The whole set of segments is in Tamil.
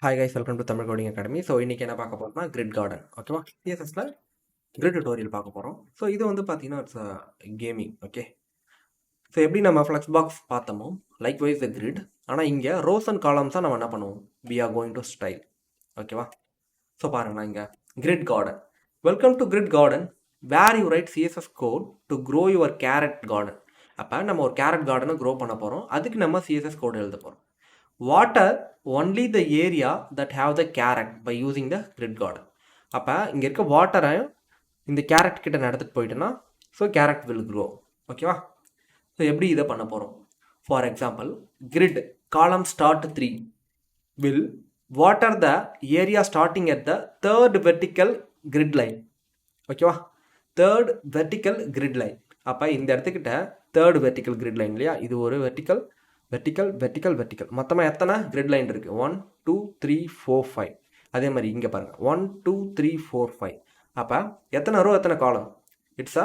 Hi guys, welcome to Tamil coding academy. So இன்றைக்கி என்ன பார்க்க போகிறோம்னா கிரிட் கார்டன். ஓகேவா, சிஎஸ்எஸில் கிரிட் டுட்டோரியல் பார்க்க போகிறோம். ஸோ இது வந்து பார்த்தீங்கன்னா இட்ஸ் கேமிங். ஓகே, ஸோ எப்படி நம்ம ஃப்ளெக்ஸ் பாக்ஸ் பார்த்தோமோ லைக் வைஸ் த கிரிட், ஆனால் இங்கே ரோஸ் அண்ட் காலம்ஸாக நம்ம என்ன பண்ணுவோம், we are going to style. ஓகேவா, ஸோ பாருங்களா இங்கே grid garden. Welcome to grid garden where you write CSS code to grow your carrot garden. அப்போ நம்ம ஒரு கேரட் கார்டனை க்ரோ பண்ண போகிறோம், அதுக்கு நம்ம சிஎஸ்எஸ் கோட் எழுத போகிறோம். Water only the area that have the carrot by using the grid garden. அப்போ இங்கே இருக்க வாட்டரை இந்த கேரட் கிட்ட நடத்துட்டு போயிட்டோன்னா ஸோ கேரட் வில் க்ரோ. ஓகேவா, ஸோ எப்படி இதை பண்ண போகிறோம்? For example, grid column start 3 will water the area starting at the third vertical grid line. ஓகேவா, தேர்ட் வெர்டிக்கல் கிரிட் லைன். அப்போ இந்த இடத்துக்கிட்ட தேர்ட் வெர்டிக்கல் கிரிட் லைன் இல்லையா, இது ஒரு வெர்டிக்கல் வெர்டிக்கல் வெர்டிக்கல் வெர்டிக்கல் மொத்தமாக எத்தனை கிரிட் லைன் இருக்குது? 1 2 3 4 5. அதே மாதிரி இங்கே பாருங்கள் 1 2 3 4 5. அப்போ எத்தனை ரோ எத்தனை காலம்? இட்ஸ்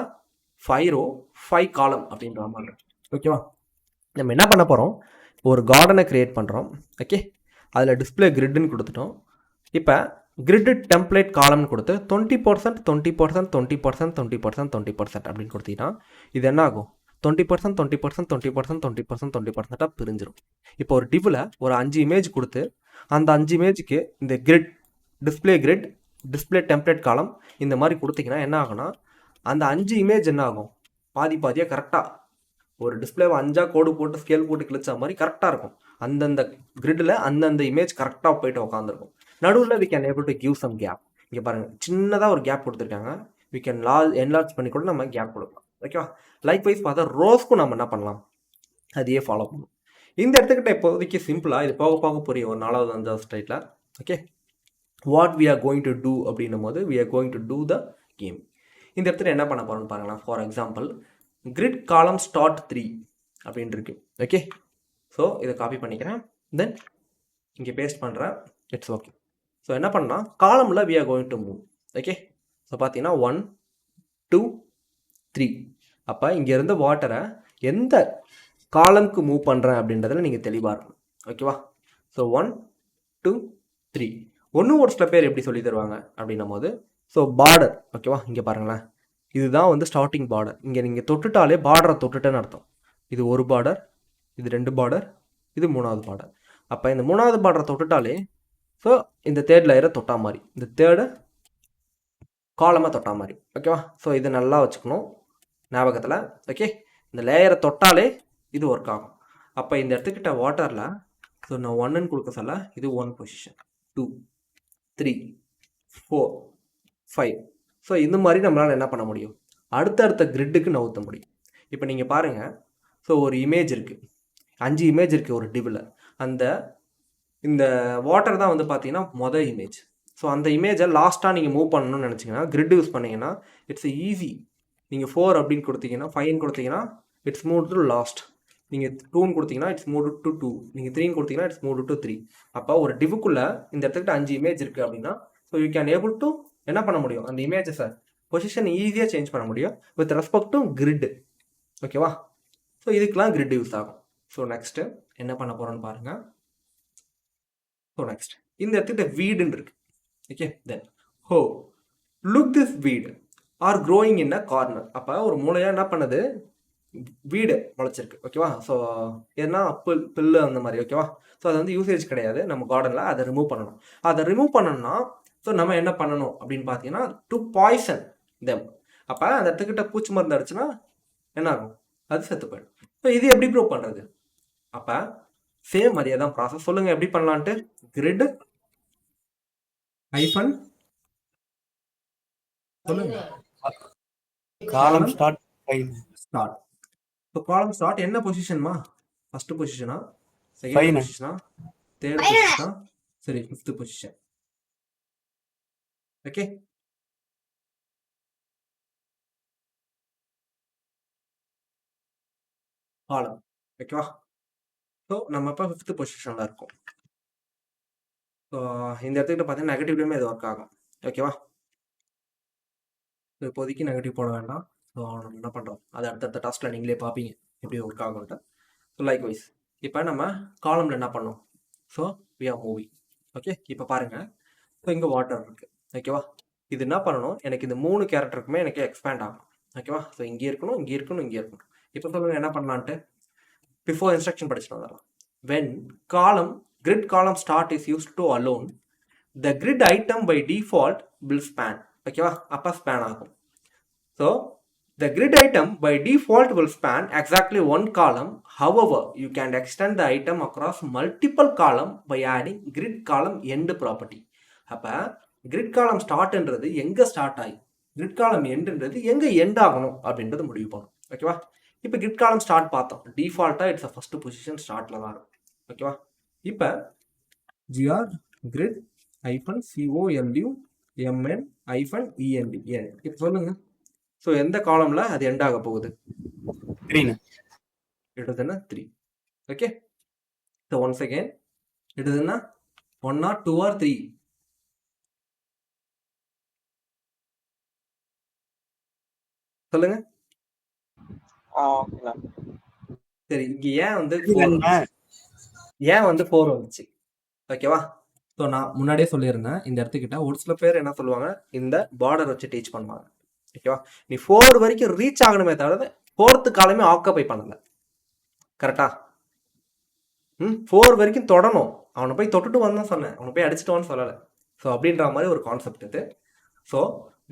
5 ரோ 5 காலம் அப்படின்ற மாதிரி. ஓகேவா, நம்ம என்ன பண்ண போகிறோம், ஒரு கார்டனை க்ரியேட் பண்ணுறோம். ஓகே, அதில் டிஸ்பிளே கிரிட்னு கொடுத்துட்டோம். இப்போ கிரிட் டெம்ப்ளேட் காலம்னு கொடுத்து 20% 20% 20% 20% 20% அப்படின்னு கொடுத்தீங்கன்னா இது என்ன ஆகும்? 20% 20% 20% 20% 20%ஆக பிரிஞ்சிடும். இப்போ ஒரு டிவ்வில் ஒரு 5 இமேஜ் கொடுத்து அந்த 5 இமேஜுக்கு இந்த கிரிட் டிஸ்பிளே டெம்ப்ளேட் காலம் இந்த மாதிரி கொடுத்தீங்கன்னா என்ன ஆகும்னா அந்த 5 இமேஜ் என்ன ஆகும், பாதியாக கரெக்டாக ஒரு டிஸ்பிளேவை 5ஆக கோடு போட்டு ஸ்கேல் போட்டு கிழிச்ச மாதிரி கரெக்டாக இருக்கும். அந்தந்த கிரிட்டில் அந்தந்த இமேஜ் கரெக்டாக போயிட்டு உட்காந்துருக்கும். நடுவில் we can able to give some gap. இங்கே பாருங்கள், சின்னதாக ஒரு கேப் கொடுத்துருக்காங்க. வி கேன் என்லார்ஜ் பண்ணி கூட நம்ம கேப் கொடுக்கலாம். ஓகேவா, லைக் வைஸ் பார்த்தா ரோஸ்க்கும் நம்ம என்ன பண்ணலாம், அதையே ஃபாலோ பண்ணணும். இந்த இடத்துக்கிட்ட இப்போதைக்கு சிம்பிளாக இது போக போக புரியும் ஒரு 4வது 5வது ஸ்டைட்டில். Okay, what we are going to do அப்படின்னும் போது we are going to do the game. இந்த இடத்துல என்ன பண்ண போகிறோம்னு பாருங்களா. For example, grid column start 3 அப்படின்னு இருக்கு. ஓகே, ஸோ இதை காப்பி பண்ணிக்கிறேன், தென் இங்கே பேஸ்ட் பண்ணுறேன். It's okay. ஸோ என்ன பண்ணால் காலமில் we are going to move. Okay, so பார்த்தீங்கன்னா 1 2 3. அப்போ இங்கே இருந்த வாட்டரை எந்த காலம்க்கு மூவ் பண்ணுறேன் அப்படின்றதில் நீங்கள் தெளிவாக இருக்கணும். ஓகேவா, ஸோ 1 2 3. ஒரு சில பேர் எப்படி சொல்லி தருவாங்க அப்படின்னும் போது, ஸோ பார்டர். ஓகேவா, இங்கே பாருங்களேன், இதுதான் வந்து ஸ்டார்டிங் பார்டர். இங்கே நீங்கள் தொட்டுட்டாலே பார்டரை தொட்டுட்டேன்னு அர்த்தம். இது ஒரு பார்டர், இது 2 பார்டர், இது 3வது பார்டர். அப்போ இந்த 3வது பார்டரை தொட்டுட்டாலே ஸோ இந்த தேர்ட் லேயரை தொட்டா மாதிரி, இந்த தேர்டு காலமாக தொட்டா மாதிரி. ஓகேவா, ஸோ இதை நல்லா வச்சுக்கணும் ஞாபகத்தில். ஓகே, இந்த லேயரை தொட்டாலே இது ஒர்க் ஆகும். அப்போ இந்த இடத்துக்கிட்ட வாட்டரில் ஸோ நான் 1ன்னு கொடுக்க சொல்ல இது 1 பொசிஷன், 2 3 4 5. ஸோ இந்த மாதிரி நம்மளால் என்ன பண்ண முடியும், அடுத்தடுத்த கிரிட்டுக்கு நவுத்த முடியும். இப்போ நீங்கள் பாருங்கள், ஸோ ஒரு இமேஜ் இருக்குது, 5 இமேஜ் இருக்குது ஒரு டிவில். இந்த வாட்டர் தான் வந்து பார்த்தீங்கன்னா மொதல் இமேஜ். ஸோ அந்த இமேஜை லாஸ்ட்டாக நீங்கள் மூவ் பண்ணணும்னு நினச்சிங்கன்னா கிரிட் யூஸ் பண்ணிங்கன்னா இட்ஸ் ஈஸி. நீங்கள் 4 அப்படின்னு கொடுத்தீங்கன்னா 5ன்னு கொடுத்தீங்கன்னா இட்ஸ் மூவ் டு லாஸ்ட். நீங்கள் 2ன்னு கொடுத்தீங்கன்னா இட்ஸ் மூவ் டு 2. நீங்கள் 3ன்னு கொடுத்தீங்கன்னா இட்ஸ் மூவ் டு 3. அப்போ ஒரு டிவுக்குள்ளே இந்த இடத்துக்கிட்ட 5 இமேஜ் இருக்குது அப்படின்னா so you can able to என்ன பண்ண முடியும், அந்த இமேஜஸை பொசிஷன் ஈஸியாக சேஞ்ச் பண்ண முடியும் வித் ரெஸ்பெக்ட் டு கிரிட். ஓகேவா, ஸோ இதுக்கெலாம் கிரிட் யூஸ் ஆகும். ஸோ நெக்ஸ்ட்டு என்ன பண்ண போகிறோன்னு பாருங்கள். ஸோ நெக்ஸ்ட் இந்த இடத்துக்கிட்ட வீடுன்னு இருக்கு. ஓகே, தென் ஹோ லுக் திஸ் வீடு are growing in a corner. அப்போ ஒரு மூலையாக என்ன பண்ணுது, வீடு முளைச்சிருக்கு. ஓகேவா, ஸோ ஏன்னா பில்லு அந்த மாதிரி. ஓகேவா, ஸோ அது வந்து யூசேஜ் கிடையாது நம்ம கார்டனில், அதை ரிமூவ் பண்ணணும். அதை ரிமூவ் பண்ணணும்னா ஸோ நம்ம என்ன பண்ணணும் அப்படின்னு பார்த்தீங்கன்னா டு பாய்சன் தெம். அப்போ அந்த இடத்துக்கிட்ட பூச்சி மருந்து அடிச்சுன்னா என்ன ஆகும், அது செத்து போயிடும். ஸோ இது எப்படி ப்ரூவ் பண்ணுறது? அப்போ சேம் அதே தான் ப்ராசஸ். சொல்லுங்க எப்படி பண்ணலான்ட்டு. கிரிட் ஹைஃபன் சொல்லுங்க காலம் ஸ்டார்ட். ஸோ காலம் ஸ்டார்ட் என்ன பொசிஷன்மா, ஃபர்ஸ்ட் பொசிஷனா, செகண்ட் பொசிஷனா, தேர்ட் பொசிஷனா, சரி 5th பொசிஷன். ஓகே, காலம். ஓகேவா, ஸோ நம்ம இப்போ 5th பொசிஷனில் இருக்கோம். ஸோ இந்த இடத்துக்கிட்ட பார்த்தீங்கன்னா நெகட்டிவ்லேயுமே இது ஒர்க் ஆகும். ஓகேவா, ஸோ இப்போதைக்கு நெகட்டிவ் போட வேண்டாம். ஸோ நம்ம என்ன பண்ணுறோம், அது அடுத்தடுத்த டாஸ்கில் நீங்களே பார்ப்பீங்க எப்படி ஒர்க் ஆகும்ட்டு. ஸோ லைக் வைஸ் இப்போ நம்ம காலமில் என்ன பண்ணோம், so we are moving. Okay, இப்போ பாருங்க. ஸோ இங்கே வாட்டர் இருக்கு. ஓகேவா? இது என்ன பண்ணணும், எனக்கு இந்த 3 கேரக்டருக்குமே எனக்கு எக்ஸ்பேண்ட் ஆகும். ஓகேவா? ஸோ இங்கே இருக்கணும், இங்கே இருக்கணும், இங்கே இருக்கணும். இப்போ சொல்லுங்க என்ன பண்ணலான்ட்டு. பிஃபோர் இன்ஸ்ட்ரக்ஷன் படிச்சுட்டு வந்துடலாம். When column grid column start is used to alone, the grid item by default will span. ஓகேவா? அப்போ ஸ்பேன் ஆகும். So the grid item by default will span exactly one column. However, you can extend the item across multiple column by adding grid column end property. அப்ப grid column startன்றது எங்க ஸ்டார்ட் ஆகி grid column endன்றது எங்க எண்ட் ஆகணும் அப்படின்றது முடிவு பண்ணும். ஓகேவா? இப்போ grid column ஸ்டார்ட் பார்த்தோம். டிஃபால்ட்டா இட்ஸ் ஃபர்ஸ்ட் பொசிஷன் ஸ்டார்ட்ல தான் இருக்கும். ஓகேவா? இப்போ gr grid -colu mn -end இப்போ சொல்லுங்க. ஸோ எந்த காலம்ல அது எண்ட் ஆக போகுது? 3. It is in a 3. Okay. So once again, it is in a 1 or 2 or 3. சொல்லுங்க. சரி, இங்க ஏன் வந்து 4 வந்துச்சு? ஓகேவா? ஸோ நான் முன்னாடியே சொல்லியிருந்தேன், இந்த இடத்துக்கிட்ட ஒரு சில பேர் என்ன சொல்லுவாங்க, இந்த பார்டர் வச்சு டீச் பண்ணுவாங்க. ஓகேவா? நீ 4 வரைக்கும் ரீச் ஆகணுமே தவிர 4th காலமே ஆக்குபை பண்ணல. கரெக்டா? 4 வரைக்கும் தொடணும். அவனை போய் தொட்டுட்டு வந்தான் சொன்னேன், அவனை போய் அடிச்சுட்டு சொல்லலை. ஸோ அப்படின்ற மாதிரி ஒரு கான்செப்ட் இது. ஸோ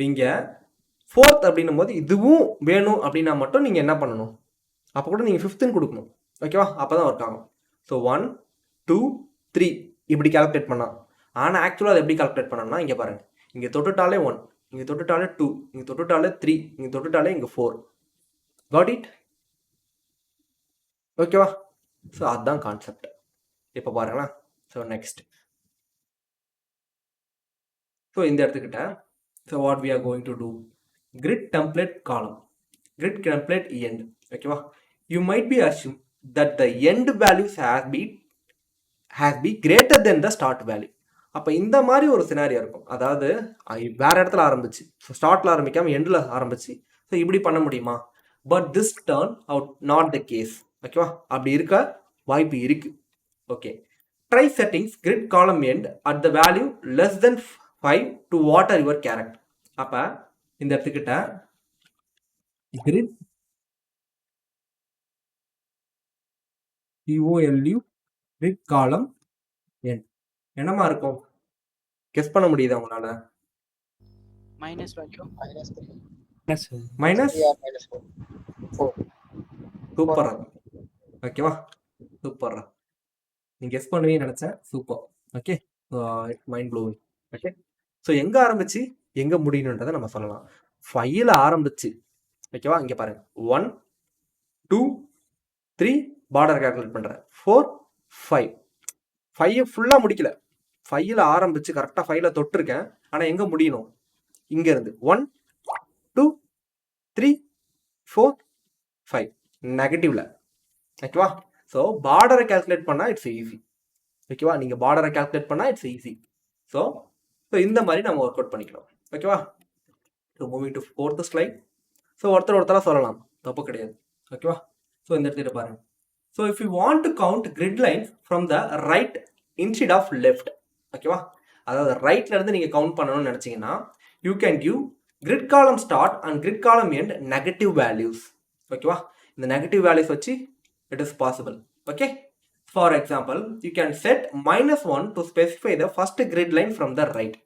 நீங்கள் 4th அப்படின்னும் போது இதுவும் வேணும் அப்படின்னா மட்டும் நீங்கள் என்ன பண்ணணும், அப்போ கூட நீங்கள் 5th கொடுக்கணும். ஓகேவா? அப்போ தான் ஒர்க் ஆகும். ஸோ 1 2 3 இப்படி கால்குலேட் பண்ணலாம். ஆனால் ஆக்சுவலாக அதை எப்படி கால்குலேட் பண்ணோம்னா, இங்கே பாருங்கள், இங்கே தொட்டுட்டாலே 1, இங்கே தொட்டுட்டாலே 2, இங்கே தொட்டுட்டாலே 3, இங்கே தொட்டுட்டாலே இங்கே 4. Got it? ஓகேவா? ஸோ அதுதான் கான்செப்ட். இப்போ பாருங்களேன். ஸோ நெக்ஸ்ட், ஸோ இந்த இடத்துக்கிட்ட so what we are going to do, grid template column, grid template end. ஓகேவா? You might be assume that the end values has be greater than the start value. அப்போ இந்த மாதிரி ஒரு சினாரியோ இருக்கும். அதாவது வேற இடத்துல ஆரம்பிச்சு, ஸோ ஸ்டார்ட்ல ஆரம்பிக்காம எண்டில் ஆரம்பிச்சு, ஸோ இப்படி பண்ண முடியுமா? But this turn out not the case. ஓகேவா? அப்படி இருக்க வாய்ப்பு இருக்கு. Okay, try settings grid column end at the value less than 5 to water your character. அப்போ இந்த இடத்துக்கிட்ட grid colu grid column end என்னமா இருக்கும்? கெஸ் பண்ண முடியுதா உங்களால? minus value minus. சூப்பரா. ஓகேவா? சூப்பரா. நீங்க கெஸ் பண்ணுவீங்கன்னு நினைச்சேன். Super. Okay, mind blowing. Okay, so எங்க ஆரம்பிச்சு எங்க முடியணுன்றதை நம்ம சொல்லலாம். 5ல ஆரம்பிச்சு, ஓகேவா? இங்க பாருங்க, 1 2 3 பார்டர் கால்குலேட் பண்றேன், 4 5 5 ஃபுல்லா முடிக்கல. 5ல ஆரம்பிச்சு கரெக்டா 5ல தொட்டிருக்கேன். ஆனா எங்க முடியணும்? இங்க இருந்து 1 2 3 4 5 நெகட்டிவ்ல. ஓகேவா? ஸோ பார்டரை கால்குலேட் பண்ணா இட்ஸ் ஈஸி. ஓகேவா? நீங்க பார்டரை கால்குலேட் பண்ணா இட்ஸ் ஈஸி. ஸோ இந்த மாதிரி நம்ம ஒர்க் அவுட் பண்ணிக்கலாம். ஓகேவா? So moving to 4th slide. So ஒருத்தராக சொல்லலாம், தப்பு கிடையாது. ஓகேவா? ஸோ இந்த இடத்துல பாருங்க. So if you want to count grid lines from the right instead of left. ஓகேவா? அதாவது ரைட்ல இருந்து நீங்க கவுண்ட் பண்ணணும்னு நினைச்சீங்கன்னா, you can give grid column start and grid column end negative values. ஓகேவா? இந்த நெகட்டிவ் வேல்யூஸ் வச்சு it is possible. Okay, for example you can set -1 to specify the first grid line from the right.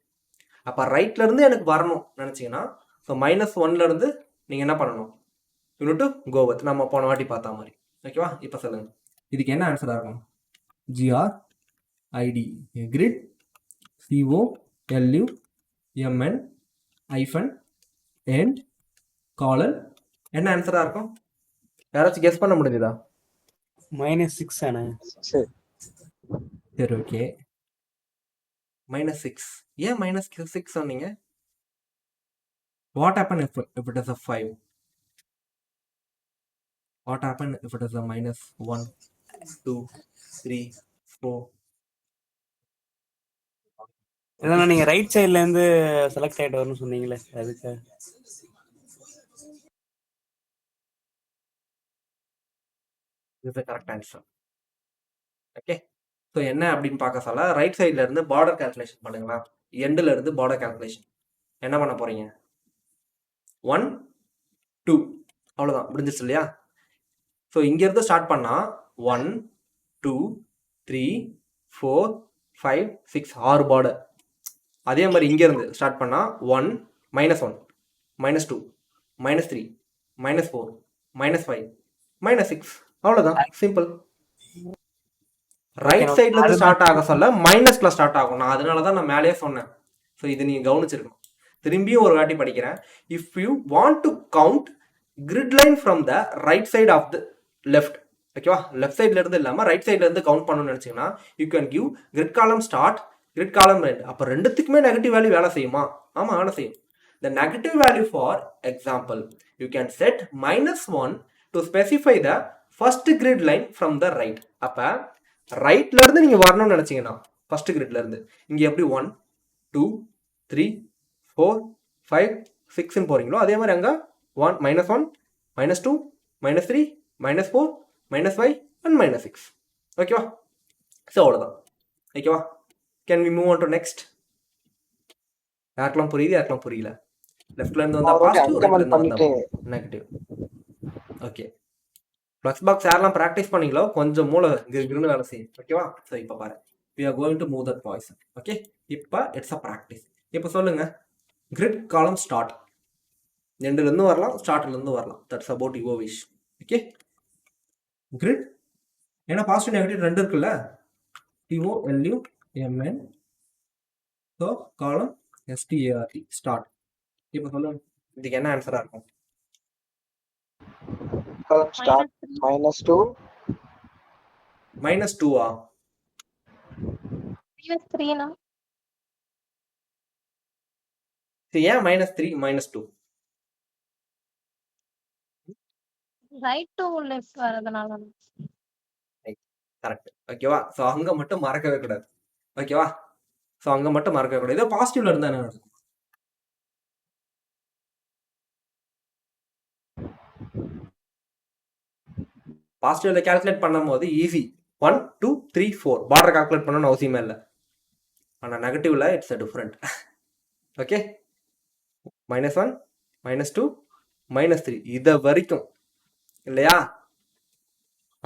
அப்போ ரைட்ல இருந்து எனக்கு வரணும் நினைச்சீங்கன்னா, ஸோ -1ல இருந்து நீங்க என்ன பண்ணணும், you need to go with நம்ம போன வாட்டி பார்த்த மாதிரி. ஓகேவா? இப்போ சொல்லுங்க, இதுக்கு என்ன ஆன்சரா இருக்கும்? GRID grid COLUMN -end காலன். என்ன ஆன்சரா இருக்கும்? யாராச்சும் கெஸ் பண்ண முடியுதா? -6 ஆனா. சரி, ஓகே, -6. ஏன் -6 சொன்னீங்க? What happen if it is a 5? What happen if it is a -1 2 3 4? இதெல்லாம் நீங்க ரைட் சைடுல இருந்து செலக்ட் ஆயிட்டு வரணும்னு சொன்னீங்களே, அதுக்கு This is the correct answer. Okay, so என்ன அப்படின்னு பார்க்க சொல்ல ரைட் சைடில் இருந்து பார்டர் கால்குலேஷன் பண்ணுங்களா. எண்டில் இருந்து பார்டர் கால்குலேஷன் என்ன பண்ண போகிறீங்க 1 2 அவ்வளோதான் முடிஞ்சிச்சு இல்லையா. ஸோ இங்கேருந்து ஸ்டார்ட் பண்ணால் 1 2 3 4 5 6 6 பார்டர். அதே மாதிரி இங்கேருந்து ஸ்டார்ட் பண்ணால் 1 -1 -2 -3 -4 -5 -6 அவ்வளோதான் சிம்பிள். ரைட் சைட்ல இருந்து ஸ்டார்ட் ஆக சொல்ல மைனஸ்ல ஸ்டார்ட் ஆகும். நான் அதனால தான் நான் மேலேயே சொன்னேன். ஸோ இது நீங்கள் கவனிச்சிருக்கணும். திரும்பியும் ஒரு வாட்டி படிக்கிறேன். If you want to count grid line from the right side of the left, ஓகேவா, லெஃப்ட் சைட்ல இருந்து இல்லாமல் ரைட் சைட்ல இருந்து கவுண்ட் பண்ணணும்னு நினைச்சீங்கன்னா you can give grid column start, grid column end. அப்போ ரெண்டுத்துக்குமே நெகட்டிவ் வேல்யூ வேலை செய்யுமா? ஆமாம், வேலை செய்யும். The negative value, for example, you can set -1 to specify the first grid line from the right. அப்போ ரைட்ல இருந்து நீங்க வரணும்னு நினைச்சீங்கன்னா ஃபர்ஸ்ட் கிரிட்ல இருந்து இங்க எப்படி 1 2 3 4 5 6ன்னு போறீங்களோ அதே மாதிரி அங்க 1 -1 -2 -3 -4 -5 and -6. ஓகேவா? ஸோ அவ்வளோதான். ஓகேவா? Can we move on to next? யாருக்கெல்லாம் புரியுது, யாருக்கெல்லாம் புரியல? லெஃப்ட்ல இருந்து வந்தா பாசிட்டிவ், ரைட்ல இருந்து வந்தா நெகட்டிவ். ஓகே, ஃப்ளக்ஸ் பாக்ஸ் யாரெல்லாம் ப்ராக்டிஸ் பண்ணீங்களோ கொஞ்சம் மூளை கிருன்னு வேலை செய்யும். ஓகேவா? ஸோ இப்போ பாரு, we are going to move that poison. Okay, இப்போ இட்ஸ் அ ப்ராக்டிஸ். இப்போ சொல்லுங்க, கிரிட் காலம் ஸ்டார்ட் எண்டுலேருந்து வரலாம், ஸ்டார்ட்லேருந்து வரலாம். That's about your wish. Okay, grid ஏன்னா பாசிட்டிவ் நெகட்டிவ் ரெண்டு இருக்குல்ல, TOLUMN. ஸோ காலம் START ஸ்டார்ட். இப்போ சொல்லுங்க, இதுக்கு என்ன ஆன்சரா இருக்கும்? Start -2 -2 -3 ना ஏன் -3 -2? ரைட் டு லெஃப்ட் வரதுனால. கரெக்ட். ஓகேவா? ஸோ அங்க மட்டும் மறக்கவே கூடாது. ஓகேவா? ஸோ அங்க மட்டும் மறக்கவே கூடாது. இதோ பாசிட்டிவ்ல இருந்தா என்ன நடக்கும்? பாசிட்டிவ்ல கால்குலேட் பண்ணும்போது ஈஸி. 1 2 3 4 பார்டர் கால்குலேட் பண்ணணும்னு அவசியமே இல்லை. ஆனால் நெகட்டிவ்ல இட்ஸ் அ டிஃப்ரெண்ட். ஓகே, -1 -2 -3 இதை வரைக்கும் இல்லையா,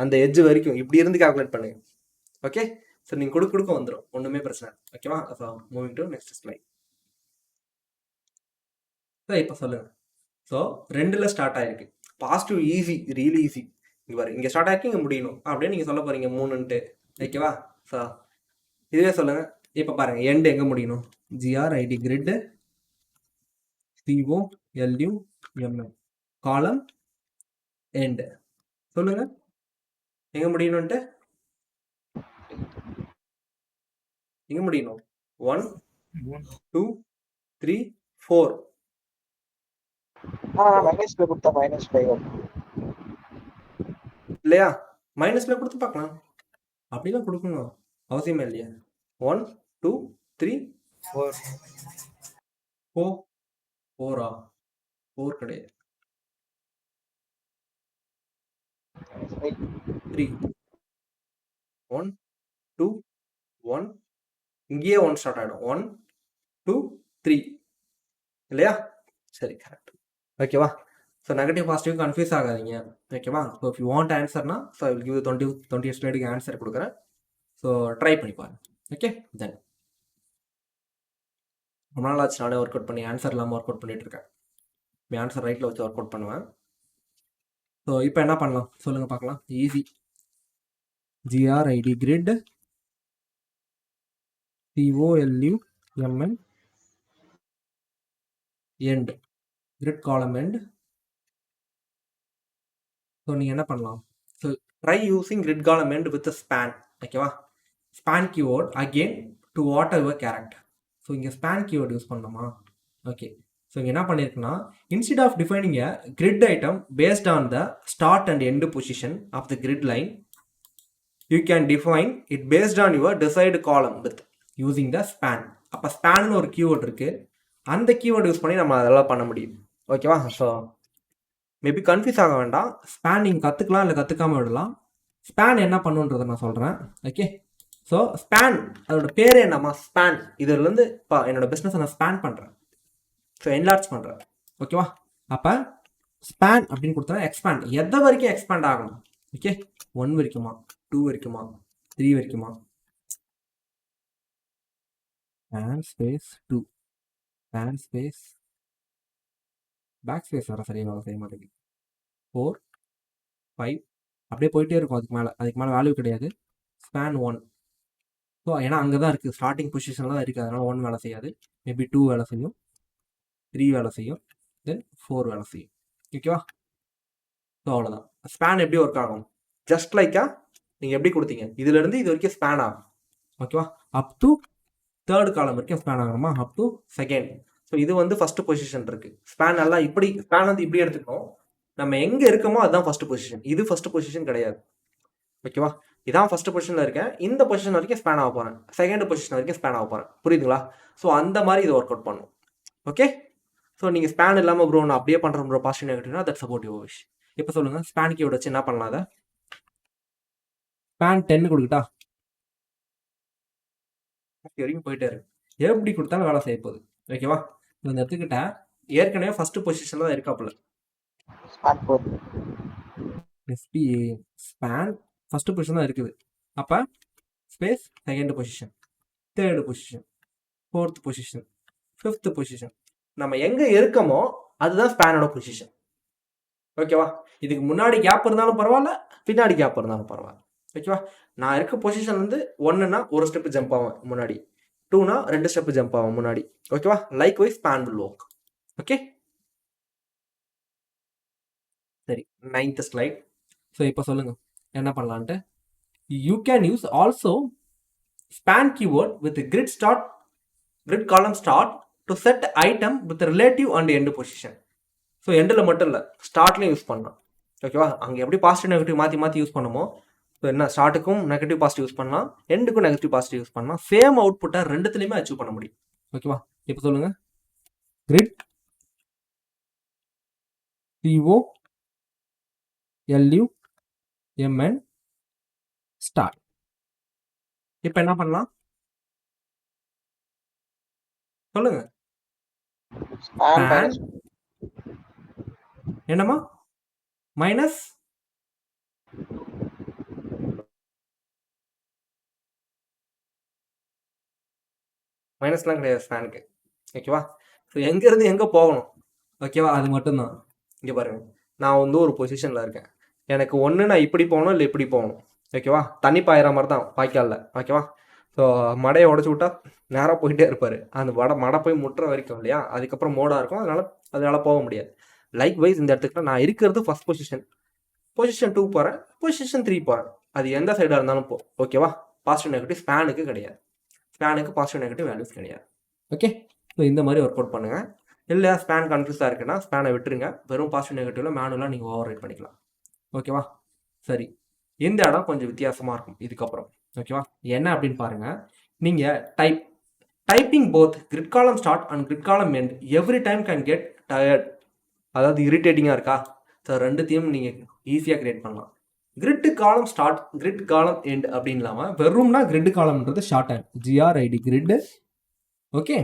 அந்த எட்ஜ் வரைக்கும் இப்படி இருந்து கால்குலேட் பண்ணுங்க. ஓகே, ஸோ நீங்கள் கொடுக்க வந்துடும், ஒன்றுமே பிரச்சனை. ஓகேவா? So moving to next slide. So இப்போ சொல்லுங்க. ஸோ ரெண்டில் ஸ்டார்ட் ஆயிருக்கு. Positive easy, really easy. இங்கே பாரு, இங்கே ஸ்டார்ட் ஆகி இங்கே முடியணும் அப்படின்னு நீங்கள் சொல்ல போறீங்க 3ன்ட்டு. ஓகேவா? ஸோ இதுவே சொல்லுங்க. இப்போ பாருங்க, எண்டு எங்கே முடியணும்? GRID கிரிட் COLUMN காலம் எண்டு. சொல்லுங்க எங்க முடியணும்ட்டு? எங்க முடியணும்? 1 2 3 4 மைனஸ்ல கொடுத்தா -5 இல்லையா? மைனஸ்ல கொடுத்து பார்க்கலாம். அப்படிலாம் கொடுக்கணும் அவசியமே இல்லையா? 1 2 3 4 4 4 கிடையாது, 3 1 2 1 இங்கேயே 1 ஸ்டார்ட் ஆகிடும். 1 2 3 இல்லையா? சரி, கரெக்ட். ஓகேவா? ஸோ நெகட்டிவ் பாசிட்டிவ் கன்ஃபியூஸ் ஆகாதீங்க. ஓகேவா? ஸோ இஃப் யூ வாண்ட் ஆன்சர்னா ஸோ ஐ வில் கிவ் 20 ஸ்லைடுக்கு ஆன்சர் கொடுக்குறேன். ஸோ ட்ரை பண்ணி பாருங்க. ஓகே, தென் ரொம்ப நாள் ஆச்சு நானே ஒர்க் அவுட் பண்ணி ஆன்சர் இல்லாமல் ஒர்க் அவுட் பண்ணிட்டு இருக்கேன். ஆன்சர் ரைட்டில் வச்சு ஒர்க் அவுட் பண்ணுவேன். ஸோ இப்போ என்ன பண்ணலாம் சொல்லுங்கள் பார்க்கலாம். Easy. GRID grid COLUMN end, grid column end. So நீங்கள் என்ன பண்ணலாம்? So try using grid column end with span. ஓகேவா? Span keyword again to whatever character. So இங்கே ஸ்பேன் கீவேர்ட் யூஸ் பண்ணணுமா? ஓகே, ஸோ இங்கே என்ன பண்ணியிருக்குன்னா, instead of defining a grid item based on the start and end position of the grid line, you can define it based on your desired column with using the span. அப்போ ஸ்பேன்னு ஒரு கீவேர்ட் இருக்குது, அந்த கீவேர்ட் யூஸ் பண்ணி நம்ம அதெல்லாம் பண்ண முடியும். ஓகேவா? ஸோ மேபி கன்ஃபியூஸ் ஆக வேண்டாம். ஸ்பேன் நீங்கள் கற்றுக்கலாம், இல்லை கற்றுக்காம விடலாம். ஸ்பேன் என்ன பண்ணுன்றதை நான் சொல்கிறேன். ஓகே, ஸோ ஸ்பேன் அதோட பேரே என்னம்மா ஸ்பேன். இதுலேருந்து இப்போ என்னோட பிஸ்னஸை நான் ஸ்பேன் பண்ணுறேன், ஸோ என்லார்ஜ் பண்ணுறேன். ஓகேவா? அப்போ ஸ்பேன் அப்படின்னு கொடுத்தா எக்ஸ்பேண்ட் எதை வரைக்கும் எக்ஸ்பேண்ட் ஆகணும்? ஓகே, 1 வரைக்குமா, 2 வரைக்குமா, 3 வரைக்குமா? Span space 2, span space back space வர சரியாக வேலை செய்ய மாட்டேங்குது. 4, 5 அப்படியே போயிட்டே இருக்கும். அதுக்கு மேலே வேல்யூ கிடையாது. ஸ்பேன் 1. ஸோ ஏன்னா அங்கே தான் இருக்குது, ஸ்டார்டிங் பொசிஷனில் தான் இருக்குது. அதனால் 1 வேலை செய்யாது. மேபி 2 வேலை செய்யும், 3 வேலை செய்யும், தென் 4 வேலை செய்யும். ஓகேவா? ஸோ அவ்வளோதான். ஸ்பேன் எப்படி ஒர்க் ஆகும்? ஜஸ்ட் லைக்கா நீங்கள் எப்படி கொடுத்தீங்க, இதுலேருந்து இது வரைக்கும் ஸ்பேன் ஆகும். ஓகேவா? அப் டு 3rd காலம் வரைக்கும் ஸ்பேன் ஆகணுமா, அப் டு 2nd. ஸோ இது வந்து ஃபஸ்ட்டு பொசிஷன் இருக்குது. ஸ்பேன் எல்லாம் இப்படி, ஸ்பேன் வந்து இப்படி எடுத்துக்கணும். நம்ம எங்கே இருக்கோமோ அதுதான் ஃபஸ்ட்டு பொசிஷன். இது ஃபஸ்ட்டு பொசிஷன் கிடையாது. ஓகேவா? இதான் ஃபஸ்ட்டு பொசிஷனில் இருக்கேன், இந்த பொசிஷன் வரைக்கும் ஸ்பேன் ஆக போகிறேன், 2nd பொசிஷன் வரைக்கும் ஸ்பேன் ஆக போகிறேன். புரியுதுங்களா? ஸோ அந்த மாதிரி இது ஒர்க் அவுட் பண்ணும். ஓகே, ஸோ நீங்கள் ஸ்பேன் இல்லாமல் ப்ரோ நான் அப்படியே பண்ணுறேன் ப்ரோ பாசிட்டிவ் நெகட்டிவ்னா தட்ஸ் அபவுட் யுவர் விஷ். இப்போ சொல்லுங்கள், ஸ்பேன் கீயோட வச்சு என்ன பண்ணலாம்? அதை ஸ்பேன் 10 கொடுக்கிட்டா வரைக்கும் போயிட்டே இருக்கு. எப்படி கொடுத்தாலும் வேலை செய்ய போகுது. ஓகேவா? இந்த இடத்துக்கிட்ட ஏற்கனவே ஃபஸ்ட்டு பொசிஷனில் தான் இருக்காப்புல. ஸ்பேன் 4. ஸ்பேன் ஃபஸ்ட்டு பொசிஷன் தான் இருக்குது. அப்போ space 2nd position, 3rd position, 4th position, 5th position. நம்ம எங்கே இருக்கோமோ அதுதான் ஸ்பேனோட பொசிஷன். ஓகேவா? இதுக்கு முன்னாடி கேப் இருந்தாலும் பரவாயில்ல, பின்னாடி கேப் இருந்தாலும் பரவாயில்ல. ஓகேவா? நான் இருக்க பொசிஷன் வந்து 1னா 1 ஸ்டெப்பு ஜம்ப் ஆகும் முன்னாடி, 2னா 2 ஸ்டெப்பு ஜம்ப் ஆகும் முன்னாடி. ஓகேவா? Likewise span will work. Okay, சரி, 9th ஸ்லைட். ஸோ இப்போ சொல்லுங்க என்ன பண்ணலான்ட்டு. You can use also span keyword with grid start, grid column start to set item with relative and end position. So எண்டில் மட்டும் இல்லை, ஸ்டார்ட்லேயும் யூஸ் பண்ணலாம். ஓகேவா? அங்கே எப்படி பாசிட்டிவ் நெகட்டிவ் மாற்றி மாற்றி யூஸ் பண்ணுமோ, ஸோ என்ன ஸ்டார்ட்டுக்கும் நெகட்டிவ் பாசிட்டிவ் யூஸ் பண்ணலாம், எண்டுக்கும் நெகட்டிவ் பாசிட்டிவ் யூஸ் பண்ணலாம். சேம் அவுட்புட்டை ரெண்டுத்துலையுமே அச்சீவ் பண்ண முடியும். ஓகேவா? இப்போ சொல்லுங்கள், கிரிட் COLUMN ஸ்டார்ட். இப்போ என்ன பண்ணலாம் சொல்லுங்க? ஸ்பேன் ஸ்பேன் என்னம்மா மைனஸ் மைனஸ்லாம் கிடையாது ஸ்பேனுக்கு. ஓகேவா? ஸோ எங்கேருந்து எங்கே போகணும்? ஓகேவா? அது மட்டும்தான். இங்கே பாருங்க, நான் வந்து ஒரு பொசிஷனில் இருக்கேன். எனக்கு ஒன்று நான் இப்படி போகணும் இல்லை இப்படி போகணும். ஓகேவா? தண்ணி பாயிற மாதிரி தான் வாய்க்காலில். ஓகேவா? ஸோ மடையை உடச்சி விட்டா நேராக போயிட்டே இருப்பார். அந்த மடை போய் முட்டுற வரைக்கும் இல்லையா, அதுக்கப்புறம் மோடாக இருக்கும், அதனால் போக முடியாது. லைக் வைஸ் இந்த இடத்துக்கு நான் இருக்கிறது ஃபஸ்ட் பொசிஷன், பொசிஷன் 2 போகிறேன், பொசிஷன் 3 போகிறேன். அது எந்த சைடாக இருந்தாலும் போ. ஓகேவா? பாசிட்டிவ் நெகட்டிவ் ஸ்பேனுக்கு கிடையாது, ஸ்பேனுக்கு பாசிட்டிவ் நெகட்டிவ் வேல்யூஸ் கிடையாது. ஓகே, ஸோ இந்த மாதிரி ஒர்க் அவுட் பண்ணுங்கள். இல்லை ஸ்பேன் கன்ஃபியூஸாக இருக்குன்னா ஸ்பேனை விட்டுருங்க, வெறும் பாசிட்டிவ் நெகட்டிவில் மேனுவலாக நீங்கள் ஓவர் ரைட் பண்ணிக்கலாம். ஓகேவா? சரி, இந்த இடம் கொஞ்சம் வித்தியாசமாக இருக்கும் இதுக்கப்புறம். ஓகேவா? என்ன அப்படின்னு பாருங்கள். நீங்கள் typing both grid column start and grid column end every time can get tired. அதாவது இரிட்டேட்டிங்காக இருக்கா? ஸோ ரெண்டுத்தையும் நீங்கள் ஈஸியாக கிரியேட் பண்ணலாம். Grid column start, grid column end அப்படின்னு இல்லாமல் வெறும்னா கிரிட் காலம்ன்றது shorthand, GRID grid. Okay,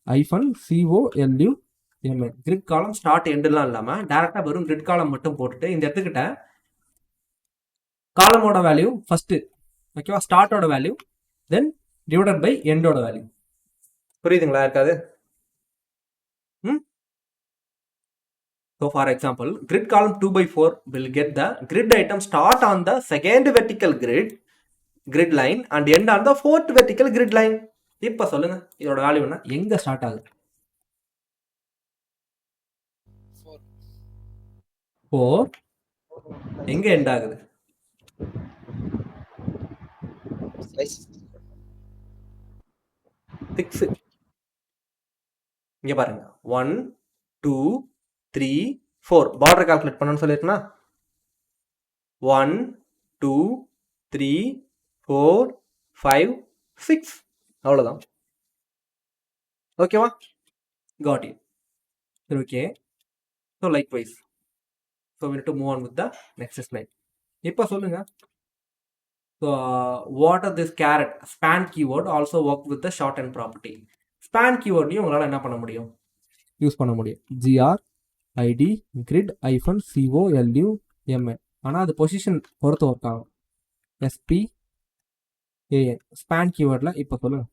-COLUMN grid column start எண்டுலாம் இல்லாமல் டேரெக்டாக வெறும் கிரிட் காலம் மட்டும் போட்டுட்டு இந்த இடத்துக்கிட்ட காலமோட வேல்யூ ஃபஸ்ட்டு. ஓகேவா? ஸ்டார்ட்டோட வேல்யூ தென் டிவைடட் பை எண்டோட வேல்யூ. புரியுதுங்களா? இருக்காது? So for example, grid column 2/4 will get the grid item start on the 2nd vertical grid line and end on the 4th vertical grid line. இப்போ சொல்லுங்க, இதோட வேல்யூ என்ன? எங்க ஸ்டார்ட் ஆகுது? 4 எங்க எண்ட் ஆகுது? 6. இங்க பாருங்க, 1 2 3 4 பார்டர் கால்குலேட் பண்ணணும்னு சொல்லியிருக்கேன்னா 1 2 3 4 5 6 அவ்வளோதான். ஓகேவா? Got it. சரி, okay. So likewise so we need to move on with the next slide. இப்போ சொல்லுங்க, so what are this caret span keyword also work with the shorthand property. ஸ்பேன் கீவேர்ட்லையும் உங்களால் என்ன பண்ண முடியும், யூஸ் பண்ண முடியும். GRID grid -COLUMN. ஆனால் அது பொசிஷன் பொறுத்து ஒர்க் ஆகும். SPAN ஸ்பேன் கீவேர்டில் இப்போ சொல்லுங்கள்,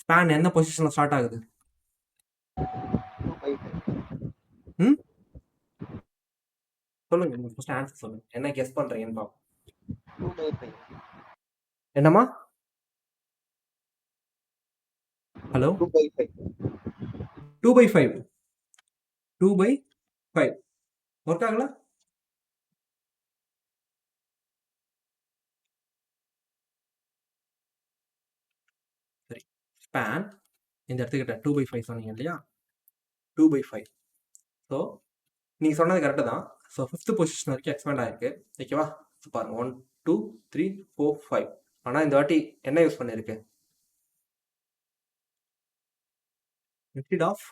ஸ்பேன் எந்த பொசிஷனில் ஸ்டார்ட் ஆகுது? 2/5. சொல்லுங்க, நீங்கள் ஃபஸ்ட் ஆன்சர் சொல்லுங்கள், என்ன கெஸ் பண்ணுறீங்கன்னு பார்ப்போம். 2/5. என்னம்மா? ஹலோ? 2/5. 2/5. 2/5 ஒர்க் ஆகல? சரி, ஸ்பேன் இந்த இடத்துக்கிட்ட 2/5 சொன்னீங்க இல்லையா? 2/5. ஸோ நீங்கள் சொன்னது கரெக்டு தான். ஸோ 5th பொசிஷன் வரைக்கும் எக்ஸ்பேண்ட் ஆகிருக்கு. ஓகேவா? ஸோ பாருங்கள் 1 2 3 4 5. ஆனால் இந்த வாட்டி என்ன யூஸ் பண்ணியிருக்கு? இன்ஸ்டெட் ஆஃப்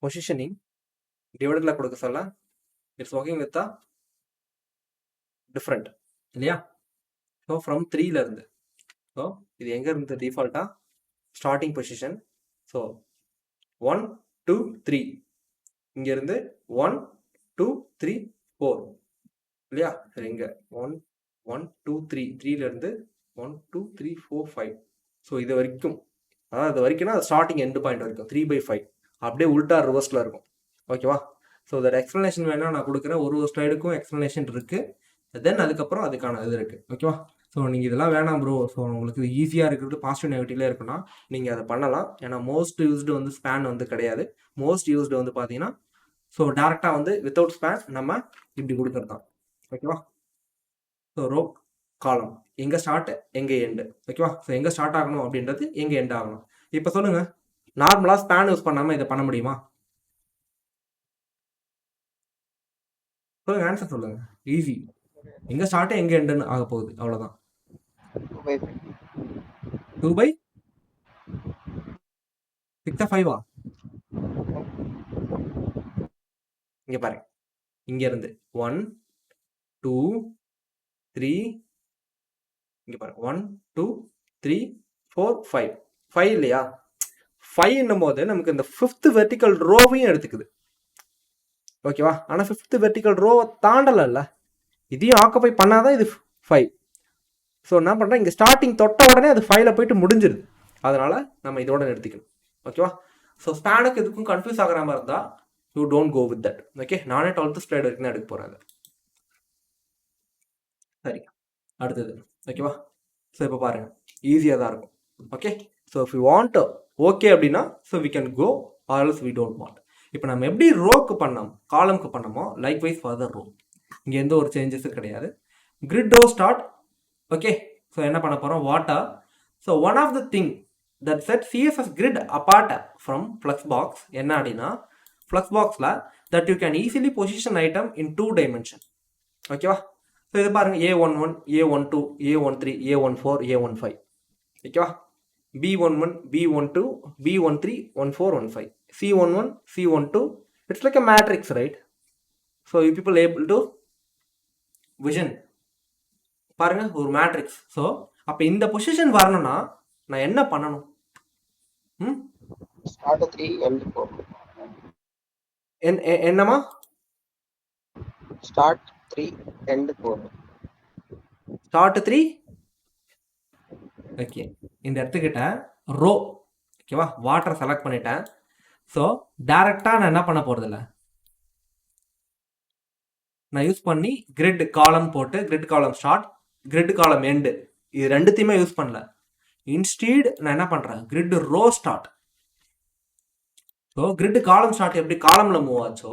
பொசிஷனிங் டிவைடரில் கொடுக்க சொல்ல இட்ஸ் ஒர்க்கிங் வித் டிஃப்ரெண்ட் இல்லையா? ஸோ ஃப்ரம் 3லேருந்து, ஸோ இது எங்கே இருந்து டிஃபால்ட்டாக ஸ்டார்டிங் பொசிஷன். ஸோ 1 2 3 இங்கேருந்து 1 2 3 4 இல்லையா? சரி, இங்கே 1 1 2 3 3லேருந்து 1 2 3 4 5. ஸோ இது வரைக்கும், அதாவது அது வரைக்கும்னா ஸ்டார்டிங் எண்டு பாயிண்ட் வரைக்கும் 3/5 அப்படியே உல்டா ரிவர்ஸில் இருக்கும். ஓகேவா? ஸோ அதோட எக்ஸ்ப்ளனேஷன் வேணால் நான் கொடுக்குறேன். ஒரு ஸ்லைடுக்கும் எக்ஸ்ப்ளனேஷன் இருக்குது, தென் அதுக்கப்புறம் அதுக்கான இது இருக்குது. ஓகேவா? ஸோ நீங்கள் இதெல்லாம் வேணாம் ப்ரோ, ஸோ உங்களுக்கு ஈஸியாக இருக்கிறது பாசிட்டிவ் நெகட்டிவ்ல இருக்குன்னா நீங்கள் அதை பண்ணலாம். ஏன்னா மோஸ்ட் யூஸ்டு வந்து ஸ்பேன் வந்து கிடையாது. மோஸ்ட் யூஸ்டு வந்து பார்த்தீங்கன்னா ஸோ டேரெக்டாக வந்து வித்தவுட் ஸ்பேன் நம்ம இப்படி கொடுக்குறது தான். ஓகேவா? ஸோ ரோ காலம் எங்கே ஸ்டார்ட் எங்கே எண்டு. ஓகேவா? ஸோ எங்கே ஸ்டார்ட் ஆகணும் அப்படின்றது எங்கே எண்ட் ஆகணும். இப்போ சொல்லுங்கள், நார்மலாக ஸ்பேன் யூஸ் பண்ணாமல் இதை பண்ண முடியுமா? சொல்லுங்கள், ஆன்சர் சொல்லுங்கள். ஈஸி. எங்கே ஸ்டார்ட்டு எங்கே எண்டுன்னு ஆக போகுது, அவ்வளோதான். 2/5. 2/6 இங்கே பாருங்க, இங்கேருந்து 1 2 3 இங்கே பாருங்க 1 2 3 4 5 5 இல்லையா? 5 போது நமக்கு இந்த 5th வெர்டிக்கல் ரோவையும் எடுத்துக்குது. ஓகேவா? ஆனால் 5th வெர்டிக்கல் ரோவை தாண்டலைல்ல, இதையும் ஆக்குபை பண்ணாதான் இது 5. ஸோ என்ன பண்ணுறேன், இங்கே ஸ்டார்டிங் தொட்ட உடனே அது 5ல் போயிட்டு முடிஞ்சிருது. அதனால் நம்ம இதோட நிறுத்திக்கணும். ஓகேவா? ஸோ ஸ்பேனுக்கு இதுக்கும் கன்ஃபியூஸ் ஆகிற மாதிரி இருந்தால் you don't go with that. Okay, நானே 12th ஸ்லைடு வரைக்கும் தான் எடுக்க போகிறேன். சரி, அடுத்தது. ஓகேவா? ஸோ இப்போ பாருங்கள், ஈஸியாக தான் இருக்கும். Okay, so if you want okay அப்படின்னா so we can go, or else we don't want. இப்போ நம்ம எப்படி ரோக்கு பண்ணோம், காலம்க்கு பண்ணோமோ லைக் வைஸ் ஃபர்தர் ரோ. இங்கே எந்த ஒரு சேஞ்சஸும் கிடையாது. Grid row start. Okay, so என்ன பண்ண போகிறோம், வாட்டர். So one of the thing that set CSS grid apart from Fluxbox என்ன அப்படின்னா, Fluxboxல that you can easily position item in 2 dimension. ஓகேவா? ஸோ இது பாருங்கள், A11 A12 A13 A14 A15. ஓகேவா? B11 B12 B13 14 15 C11 C12. It's like a matrix, right? So you people able to vision பாருங்க, ஒரு மேட்ரிக்ஸ். ஸோ அப்போ இந்த பொசிஷன் வரணும்னா நான் என்ன பண்ணணும்? Start 3 end 4. என்னமா? Start 3 end 4. ஸ்டார்ட் 3. ஓகே, இந்த இடத்துக்கிட்ட ரோ. ஓகேவா? வாட்டர் செலக்ட் பண்ணிட்டேன். ஸோ டைரக்டாக நான் என்ன பண்ண போகிறதில்ல, நான் யூஸ் பண்ணி கிரிட் காலம் போட்டு கிரிட் காலம் ஸ்டார்ட் கிரிட் காலம் எண்டு இது ரெண்டுத்தையுமே யூஸ் பண்ணல. இன்ஸ்டீட் நான் என்ன பண்ணுறேன், grid row start. So grid column start எப்படி காலமில் மூவ் ஆச்சோ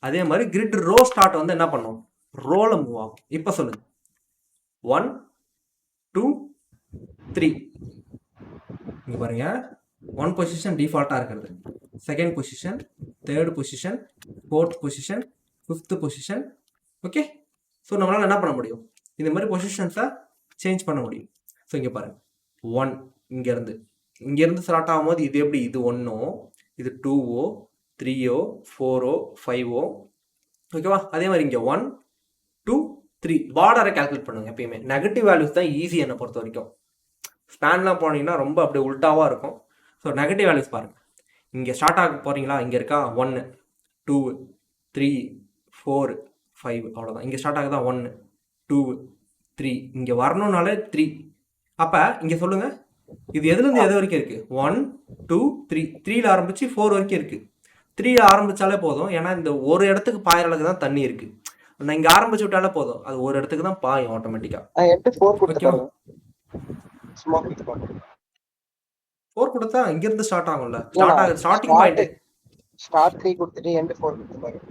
அதே மாதிரி கிரிட் ரோ ஸ்டார்ட் வந்து என்ன பண்ணும், ரோவில் மூவ் ஆகும். இப்போ சொல்லுங்க, 1 2 3 இங்கே பாருங்க, 1 பொசிஷன் டிஃபால்ட்டாக இருக்கிறது, 2nd position 3rd position 4th position 5th position. Okay, so நம்மளால் என்ன பண்ண முடியும், இந்த மாதிரி பொசிஷன்ஸை சேஞ்ச் பண்ண முடியும். ஸோ இங்கே பாருங்கள், 1 இங்கேருந்து ஸ்டார்ட் ஆகும்போது இது எப்படி, இது 1ஓ இது 2ஓ 3ஓ 4ஓ 5ஓ. ஓகேவா? அதே மாதிரி இங்கே 1 2 3 பார்டரை கால்குலேட் பண்ணுங்க எப்பயுமே. நெகட்டிவ் வேல்யூஸ் தான் ஈஸி என்னை பொறுத்த வரைக்கும். ஸ்பேன்லாம் போனீங்கன்னா ரொம்ப அப்படியே உல்ட்டாவாக இருக்கும். ஸோ நெகட்டிவ் வேல்யூஸ் பாருங்கள். இங்கே ஸ்டார்ட் ஆக போகிறீங்களா, இங்கே இருக்கா 1 2 3 4 5 அவ்வளோதான். இங்கே ஸ்டார்ட் ஆகுதா 1 2 3, இங்கே வரணும்னாலே 3. அப்போ இங்கே சொல்லுங்கள், இது எதுலேருந்து எது வரைக்கும் இருக்குது? 1 2 3, 3ல் ஆரம்பித்து 4 வரைக்கும் இருக்குது. 3ல் ஆரம்பித்தாலே போதும், ஏன்னா இந்த ஒரு இடத்துக்கு பாயிற அளவுக்கு தான் தண்ணி இருக்குது. நான் இங்கே ஆரம்பிச்சு விட்டாலே போதும், அது ஒரு இடத்துக்கு தான் பாயும் ஆட்டோமேட்டிக்காக. என்கிட்ட 4 ஓகேவா? கொடுத்துருக்காங்க. ஸ்மோக் வித் பாட். 4 கொடுத்தா இங்கேருந்து ஸ்டார்ட் ஆகும்ல, ஸ்டார்டிங் பாயிண்ட். ஸ்டார்ட் 3 கொடுத்துட்டு எண்ட் 4 கொடுத்துருக்காங்க.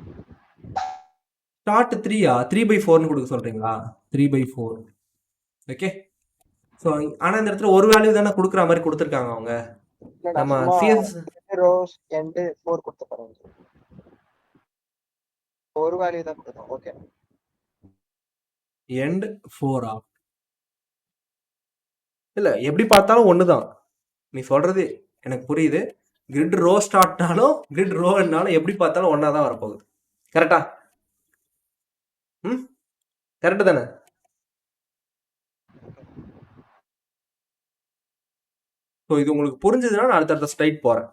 ஸ்டார்ட் 3யா 3/4ன்னு கொடுக்க சொல்கிறீங்களா? 3/4. ஓகே. ஸோ ஆனால் இந்த இடத்துல ஒரு வேல்யூ தானே கொடுக்குற மாதிரி கொடுத்துருக்காங்க அவங்க. நம்ம சிஎஸ் ரோஸ் எண்ட் 4 கொடுத்துருக்காங்க. ஒரு வேல்யூ தான் கொடுத்தோம். ஓகே. எண்ட் 4ஆ? இல்லை, எப்படி பார்த்தாலும் ஒன்று தான். நீ சொல்கிறது எனக்கு புரியுது. கிரிட் ரோ ஸ்டார்ட்னாலும் கிரிட் ரோனாலும் எப்படி பார்த்தாலும் ஒன்றா தான் வரப்போகுது. கரெக்டா? கரெக்டு தானே? ஸோ இது உங்களுக்கு புரிஞ்சதுன்னா நான் அடுத்தடுத்த ஸ்லைட் போகிறேன்.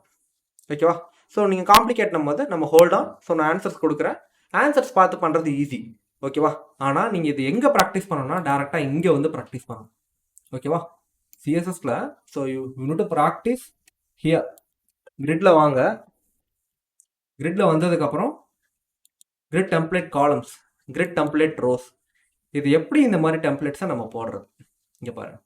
ஓகேவா? ஸோ நீங்கள் காம்ப்ளிகேட் போது நம்ம ஹோல்ட் ஆன். ஸோ நான் ஆன்சர்ஸ் கொடுக்குறேன். ஆன்சர்ஸ் பார்த்து பண்ணுறது ஈஸி. ஓகேவா? ஆனால் நீங்கள் இது எங்கே ப்ராக்டிஸ் பண்ணணும்னா டேரெக்டாக இங்கே வந்து ப்ராக்டிஸ் பண்ணணும். ஓகேவா? சிஎஸ்எஸ்ல so you need practice here. கிரிட்டில் வாங்க. கிரிட்டில் வந்ததுக்கப்புறம் grid template columns, grid template rows. இது எப்படி இந்த மாதிரி டெம்ப்ளேட்ஸை நம்ம போடுறது? இங்கே பாருங்கள்.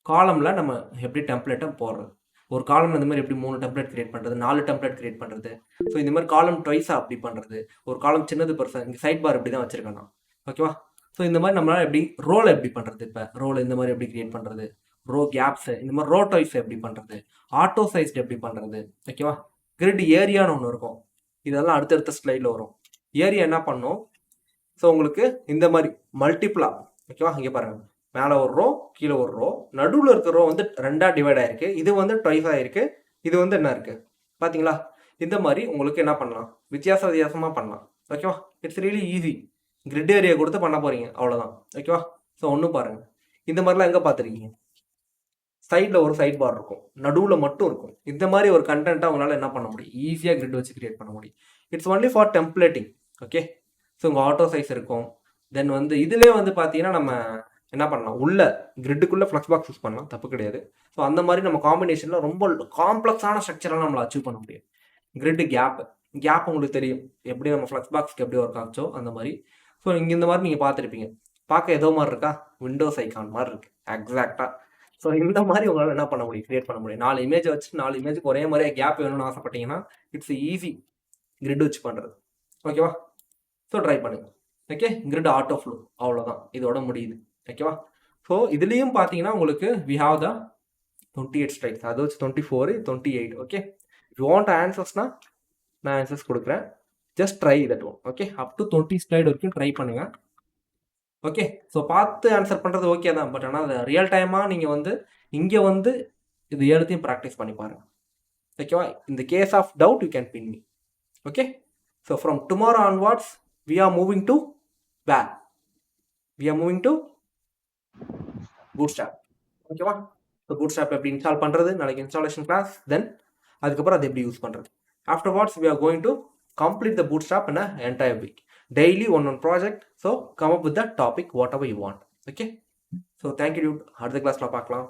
காலமில் நம்ம எப்படி டெம்ப்ளேட்டை போடுறது? ஒரு காலமில் இந்த மாதிரி எப்படி 3 டெம்ப்ளேட் கிரியேட் பண்ணுறது, 4 டெம்ப்ளேட் கிரியேட் பண்ணுறது. ஸோ இந்த மாதிரி காலம் ட்வைஸாக அப்படி பண்ணுறது. ஒரு காலம் சின்னது பெருசாக இங்கே சைட் பார் இப்படி தான் வச்சுருக்கேன் நான். ஓகேவா? ஸோ இந்த மாதிரி நம்மளால் எப்படி ரோல் எப்படி பண்ணுறது, இப்போ ரோல் இந்த மாதிரி எப்படி கிரியேட் பண்ணுறது, ரோ கேப்ஸு இந்த மாதிரி ரோ டைப்ஸ் எப்படி பண்ணுறது, ஆட்டோ சைஸ்டு எப்படி பண்ணுறது. ஓகேவா? கிரிட் ஏரியான்னு ஒன்று இருக்கும். இதெல்லாம் அடுத்தடுத்த ஸ்லைடில் வரும். ஏரியா என்ன பண்ணும்? ஸோ உங்களுக்கு இந்த மாதிரி மல்டிப்ளா. ஓகேவா? இங்கே பாருங்கள், மேலே ஒரு ரோ கீழே ஒரு ரோ, நடுவில் இருக்கிற ரோ வந்து 2ஆக டிவைட் ஆகிருக்கு. இது வந்து ட்வைஸ் ஆகிருக்கு. இது வந்து என்ன இருக்குது பார்த்தீங்களா? இந்த மாதிரி உங்களுக்கு என்ன பண்ணலாம், வித்தியாசமாக பண்ணலாம். ஓகேவா? It's really easy. Grid area கொடுத்து பண்ண போகிறீங்க, அவ்வளோதான். ஓகேவா? ஸோ ஒன்றும் பாருங்கள், இந்த மாதிரிலாம் எங்கே பார்த்துருக்கீங்க? சைடில் ஒரு சைட் பார் இருக்கும், நடுவில் மட்டும் இருக்கும். இந்த மாதிரி ஒரு கண்டென்ட்டாக உங்களால் என்ன பண்ண முடியும்? ஈஸியாக கிரிட் வச்சு கிரியேட் பண்ண முடியும். It's only for templating. Okay. So உங்கள் ஆட்டோ சைஸ் இருக்கும். தென் வந்து இதிலே வந்து பார்த்தீங்கன்னா நம்ம என்ன பண்ணலாம், உள்ள கிரிட்டுக்குள்ளே ஃப்ளக்ஸ் பாக்ஸ் யூஸ் பண்ணலாம், தப்பு கிடையாது. ஸோ அந்த மாதிரி நம்ம காம்பினேஷனில் ரொம்ப காம்ப்ளெக்ஸான ஸ்ட்ரக்சரெலாம் நம்மளை அச்சீவ் பண்ண முடியும். கிரிட்டு கேப் உங்களுக்கு தெரியும், எப்படி நம்ம ஃப்ளக்ஸ் பாக்ஸ்க்கு எப்படி ஒர்க் ஆச்சோ அந்த மாதிரி. ஸோ இங்கே இந்த மாதிரி நீங்கள் பார்த்துருப்பீங்க. பார்க்க ஏதோ மாதிரி இருக்கா, விண்டோஸ் ஐக்கான் மாதிரி இருக்குது எக்ஸாக்டாக. ஸோ இந்த மாதிரி உங்களால் என்ன பண்ண முடியும், கிரியேட் பண்ண முடியும். 4 இமேஜ் வச்சு 4 இமேஜுக்கு ஒரே மாதிரியே கேப் வேணும்னு ஆசைப்பட்டீங்கன்னா இட்ஸ் ஈஸி கிரிட் வச்சு பண்ணுறது. ஓகேவா? ஸோ ட்ரை பண்ணுங்க. ஓகே. கிரிட் ஆட்டோ ஃப்ளோ, அவ்வளோதான், இதோட முடியுது. ஓகேவா? ஸோ இதுலேயும் பார்த்தீங்கன்னா உங்களுக்கு வி ஹாவ் த 28 ஸ்லைட்ஸ், அது வச்சு 24 28. ஓகே. இஃப் யூ வாண்ட் ஆன்சர்ஸ்னால் நான் ஆன்சர்ஸ் கொடுக்குறேன். Just try that one. Okay. Up to 20 slide வரைக்கும் ட்ரை பண்ணுங்கள். ஓகே. ஸோ பார்த்து ஆன்சர் பண்ணுறது ஓகே தான். பட் ஆனால் அது ரியல் டைமாக நீங்கள் வந்து இங்கே வந்து இது எல்லாத்தையும் ப்ராக்டிஸ் பண்ணி பாருங்கள். ஓகேவா? இந்த case of doubt you can ping me. Okay. So from tomorrow onwards we are moving to where? We are moving to Bootstrap. ஓகேவா? ஸோ Bootstrap எப்படி இன்ஸ்டால் பண்ணுறது, நாளைக்கு இன்ஸ்டாலேஷன் கிளாஸ். தென் அதுக்கப்புறம் அதை எப்படி யூஸ் பண்ணுறது. ஆஃப்டர்வார்ட்ஸ் we are going to complete the Bootstrap in an entire week. Daily one project. So come up with that topic whatever you want. Okay. So thank you dude. அடுத்த கிளாஸில் பார்க்கலாம்.